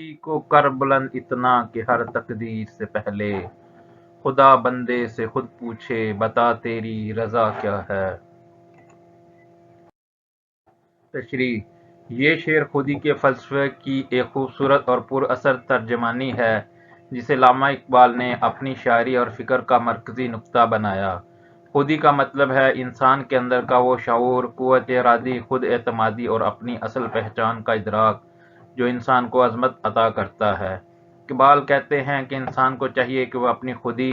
खुदी को कर बुलंद इतना कि हर तकदीर से पहले खुदा बंदे से खुद पूछे बता तेरी रजा क्या है। तशरीह ये शेर खुदी के फ़लसफ़े की एक खूबसूरत और पुरअसर तर्जमानी है जिसे अल्लामा इकबाल ने अपनी शायरी और फ़िक्र का मरकज़ी नुक्ता बनाया। खुदी का मतलब है इंसान के अंदर का वो शऊर, क़ुव्वत इरादी, खुद एतमादी और अपनी असल पहचान का इदराक जो इंसान को अज़मत अता करता है। इकबाल कहते हैं कि इंसान को चाहिए कि वह अपनी खुदी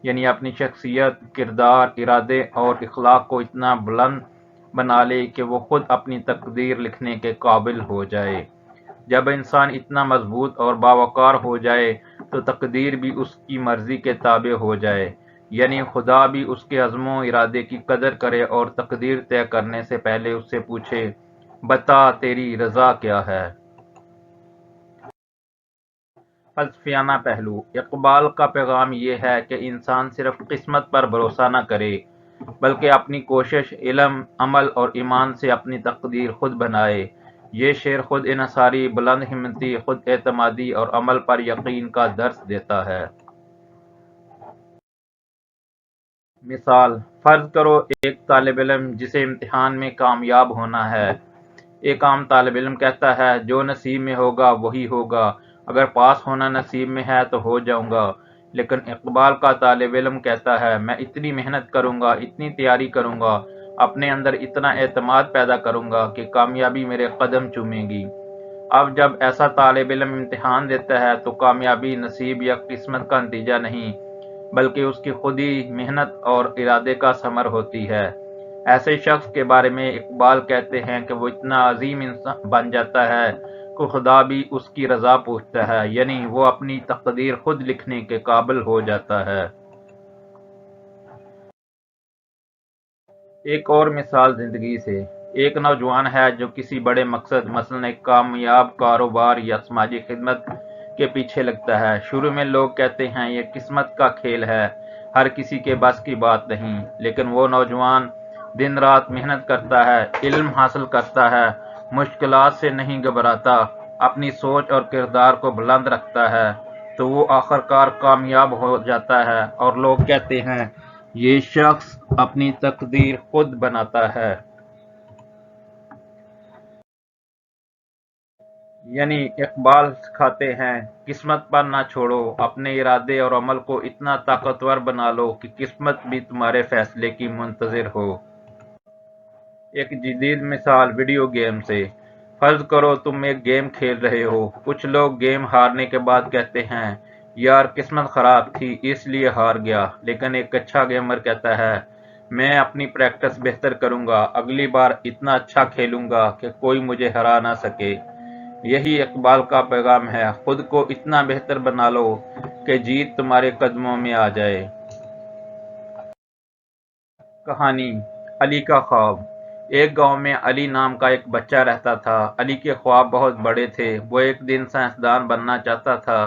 यानी अपनी शख्सियत, किरदार, इरादे और इखलाक को इतना बुलंद बना ले कि वो खुद अपनी तकदीर लिखने के काबिल हो जाए। जब इंसान इतना मजबूत और बावकार हो जाए तो तकदीर भी उसकी मर्जी के ताबे हो जाए, यानी खुदा भी उसके अज़्मो इरादे की कदर करे और तकदीर तय करने से पहले उससे पूछे बता तेरी रजा क्या है। फ़लसफ़ियाना पहलू। इकबाल का पैगाम ये है कि इंसान सिर्फ किस्मत पर भरोसा न करे बल्कि अपनी कोशिश, इल्म, अमल और ईमान से अपनी तकदीर खुद बनाए। ये शेर खुद इन्हिसारी, बुलंद हिम्मती, खुद एतमादी और अमल पर यकीन का दर्स देता है। मिसाल, फ़र्ज़ करो एक तालिब इल्म जिसे इम्तिहान में कामयाब होना है। एक आम तालिब इल्म कहता है जो नसीब में होगा वही होगा, अगर पास होना नसीब में है तो हो जाऊंगा। लेकिन इकबाल का तालिब इल्म कहता है मैं इतनी मेहनत करूंगा, इतनी तैयारी करूंगा, अपने अंदर इतना एतमाद पैदा करूंगा कि कामयाबी मेरे कदम चूमेगी। अब जब ऐसा तालिब इल्म इम्तिहान देता है तो कामयाबी नसीब या किस्मत का नतीजा नहीं बल्कि उसकी खुद ही मेहनत और इरादे का समर होती है। ऐसे शख्स के बारे में इकबाल कहते हैं कि वो इतना अजीम इंसान बन जाता है कि खुदा भी उसकी रजा पूछता है, यानी वो अपनी तकदीर खुद लिखने के काबिल हो जाता है। एक और मिसाल जिंदगी से। एक नौजवान है जो किसी बड़े मकसद मसलन एक कामयाब कारोबार या समाजी खिदमत के पीछे लगता है। शुरू में लोग कहते हैं ये किस्मत का खेल है, हर किसी के बस की बात नहीं। लेकिन वो नौजवान दिन रात मेहनत करता है, इल्म हासिल करता है, मुश्किलात से नहीं घबराता, अपनी सोच और किरदार को बुलंद रखता है, तो वो आखिरकार कामयाब हो जाता है और लोग कहते हैं ये शख्स अपनी तकदीर खुद बनाता है। यानी इकबाल सिखाते हैं किस्मत पर ना छोड़ो, अपने इरादे और अमल को इतना ताकतवर बना लो कि किस्मत भी तुम्हारे फैसले की मुंतजिर हो। एक जदीद मिसाल वीडियो गेम से। फर्ज करो तुम एक गेम खेल रहे हो। कुछ लोग गेम हारने के बाद कहते हैं यार किस्मत खराब थी इसलिए हार गया, लेकिन एक अच्छा गेमर कहता है मैं अपनी प्रैक्टिस बेहतर करूंगा, अगली बार इतना अच्छा खेलूंगा कि कोई मुझे हरा ना सके। यही इकबाल का पैगाम है, खुद को इतना बेहतर बना लो कि जीत तुम्हारे कदमों में आ जाए। कहानी अली का ख्वाब। एक गांव में अली नाम का एक बच्चा रहता था। अली के ख्वाब बहुत बड़े थे। वो एक दिन साइंसदान बनना चाहता था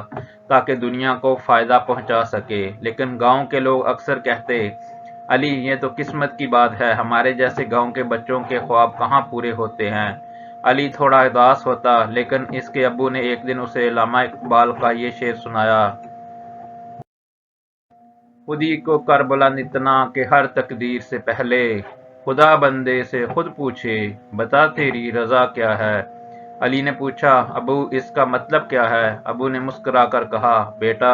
ताकि दुनिया को फायदा पहुंचा सके। लेकिन गांव के लोग अक्सर कहते अली ये तो किस्मत की बात है, हमारे जैसे गांव के बच्चों के ख्वाब कहाँ पूरे होते हैं। अली थोड़ा उदास होता, लेकिन इसके अब्बू ने एक दिन उसे अल्लामा इकबाल का ये शेर सुनाया, खुदी को कर बुलंद इतना कि हर तकदीर से पहले खुदा बंदे से खुद पूछे बता तेरी रजा क्या है। अली ने पूछा अबू इसका मतलब क्या है। अबू ने मुस्कुराकर कहा बेटा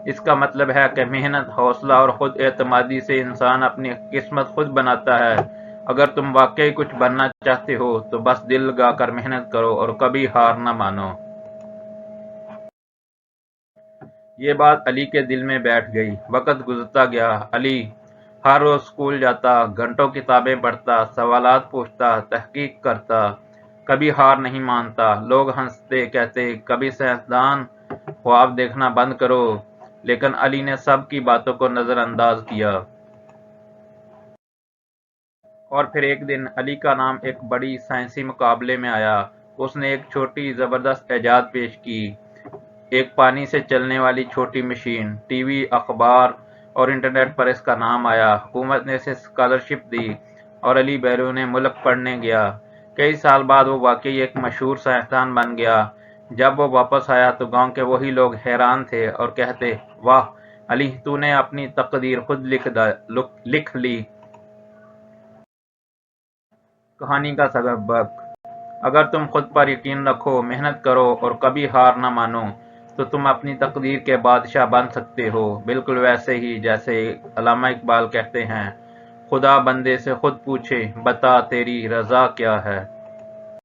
इसका मतलब है कि मेहनत, हौसला और खुद एतमादी से इंसान अपनी किस्मत खुद बनाता है। अगर तुम वाकई कुछ बनना चाहते हो तो बस दिल लगाकर मेहनत करो और कभी हार न मानो। ये बात अली के दिल में बैठ गई। वक्त गुजरता गया। अली हर रोज स्कूल जाता, घंटों किताबें पढ़ता, सवालात पूछता, तहकीक करता, कभी हार नहीं मानता। लोग हंसते, कहते कभी साइंसदान ख्वाब देखना बंद करो, लेकिन अली ने सब की बातों को नजरअंदाज किया। और फिर एक दिन अली का नाम एक बड़ी साइंसी मुकाबले में आया। उसने एक छोटी जबरदस्त इजाद पेश की, एक पानी से चलने वाली छोटी मशीन। टीवी, अखबार और इंटरनेट पर इसका नाम आया। हुकूमत ने इसे स्कॉलरशिप दी और अली बैरून मुल्क पढ़ने गया। कई साल बाद वो वाकई एक मशहूर साइंसदान बन गया। جب وہ واپس آیا تو گاؤں کے وہی لوگ حیران تھے اور کہتے، واہ علی، تو نے اپنی تقدیر خود لکھ لی۔ کہانی کا سبق: اگر تم خود پر یقین رکھو، محنت کرو اور کبھی ہار نہ مانو تو تم اپنی تقدیر کے بادشاہ بن سکتے ہو، بالکل ویسے ہی جیسے علامہ اقبال کہتے ہیں، خدا بندے سے خود پوچھے، بتا تیری رضا کیا ہے۔